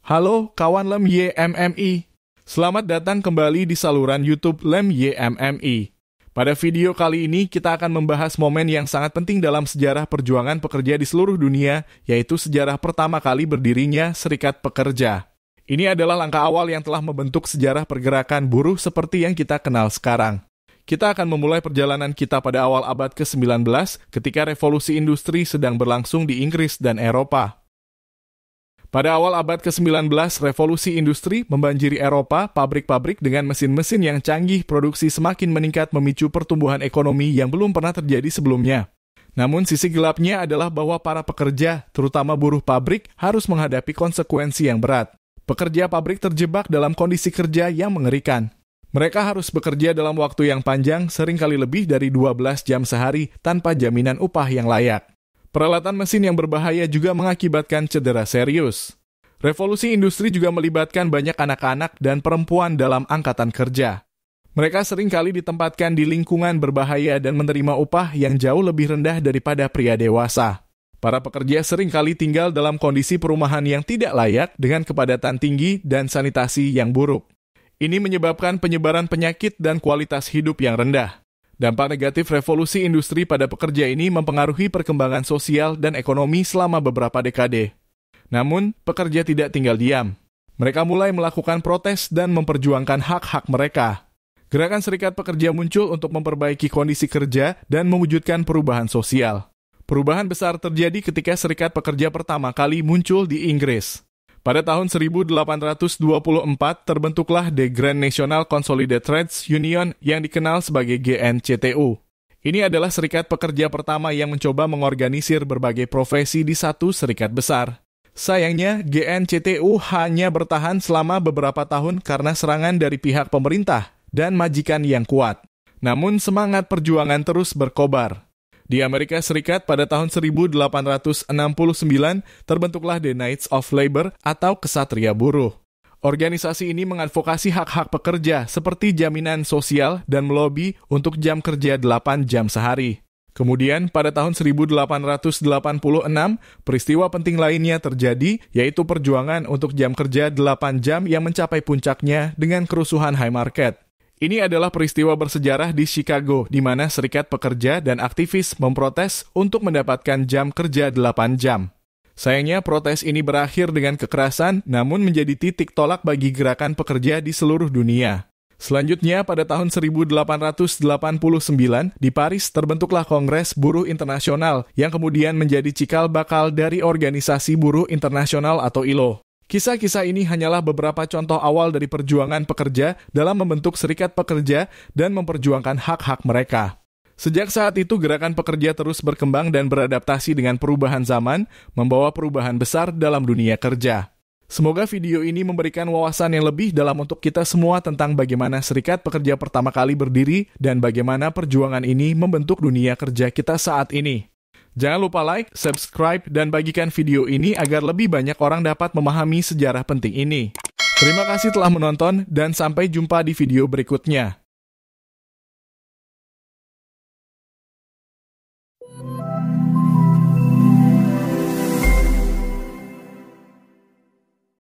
Halo kawan Lem YMMI, selamat datang kembali di saluran YouTube Lem YMMI. Pada video kali ini kita akan membahas momen yang sangat penting dalam sejarah perjuangan pekerja di seluruh dunia, yaitu sejarah pertama kali berdirinya Serikat Pekerja. Ini adalah langkah awal yang telah membentuk sejarah pergerakan buruh seperti yang kita kenal sekarang. Kita akan memulai perjalanan kita pada awal abad ke-19 ketika revolusi industri sedang berlangsung di Inggris dan Eropa. Pada awal abad ke-19, revolusi industri membanjiri Eropa, pabrik-pabrik dengan mesin-mesin yang canggih, produksi semakin meningkat memicu pertumbuhan ekonomi yang belum pernah terjadi sebelumnya. Namun sisi gelapnya adalah bahwa para pekerja, terutama buruh pabrik, harus menghadapi konsekuensi yang berat. Pekerja pabrik terjebak dalam kondisi kerja yang mengerikan. Mereka harus bekerja dalam waktu yang panjang, seringkali lebih dari 12 jam sehari, tanpa jaminan upah yang layak. Peralatan mesin yang berbahaya juga mengakibatkan cedera serius. Revolusi industri juga melibatkan banyak anak-anak dan perempuan dalam angkatan kerja. Mereka seringkali ditempatkan di lingkungan berbahaya dan menerima upah yang jauh lebih rendah daripada pria dewasa. Para pekerja seringkali tinggal dalam kondisi perumahan yang tidak layak dengan kepadatan tinggi dan sanitasi yang buruk. Ini menyebabkan penyebaran penyakit dan kualitas hidup yang rendah. Dampak negatif revolusi industri pada pekerja ini mempengaruhi perkembangan sosial dan ekonomi selama beberapa dekade. Namun, pekerja tidak tinggal diam. Mereka mulai melakukan protes dan memperjuangkan hak-hak mereka. Gerakan serikat pekerja muncul untuk memperbaiki kondisi kerja dan mewujudkan perubahan sosial. Perubahan besar terjadi ketika serikat pekerja pertama kali muncul di Inggris. Pada tahun 1824 terbentuklah The Grand National Consolidated Trades Union yang dikenal sebagai GNCTU. Ini adalah serikat pekerja pertama yang mencoba mengorganisir berbagai profesi di satu serikat besar. Sayangnya, GNCTU hanya bertahan selama beberapa tahun karena serangan dari pihak pemerintah dan majikan yang kuat. Namun semangat perjuangan terus berkobar. Di Amerika Serikat pada tahun 1869 terbentuklah The Knights of Labor atau Kesatria Buruh. Organisasi ini mengadvokasi hak-hak pekerja seperti jaminan sosial dan melobi untuk jam kerja 8 jam sehari. Kemudian pada tahun 1886 peristiwa penting lainnya terjadi, yaitu perjuangan untuk jam kerja 8 jam yang mencapai puncaknya dengan kerusuhan Haymarket. Ini adalah peristiwa bersejarah di Chicago, di mana serikat pekerja dan aktivis memprotes untuk mendapatkan jam kerja 8 jam. Sayangnya, protes ini berakhir dengan kekerasan, namun menjadi titik tolak bagi gerakan pekerja di seluruh dunia. Selanjutnya, pada tahun 1889, di Paris terbentuklah Kongres Buruh Internasional, yang kemudian menjadi cikal bakal dari Organisasi Buruh Internasional atau ILO. Kisah-kisah ini hanyalah beberapa contoh awal dari perjuangan pekerja dalam membentuk serikat pekerja dan memperjuangkan hak-hak mereka. Sejak saat itu, gerakan pekerja terus berkembang dan beradaptasi dengan perubahan zaman, membawa perubahan besar dalam dunia kerja. Semoga video ini memberikan wawasan yang lebih dalam untuk kita semua tentang bagaimana serikat pekerja pertama kali berdiri dan bagaimana perjuangan ini membentuk dunia kerja kita saat ini. Jangan lupa like, subscribe, dan bagikan video ini agar lebih banyak orang dapat memahami sejarah penting ini. Terima kasih telah menonton, dan sampai jumpa di video berikutnya.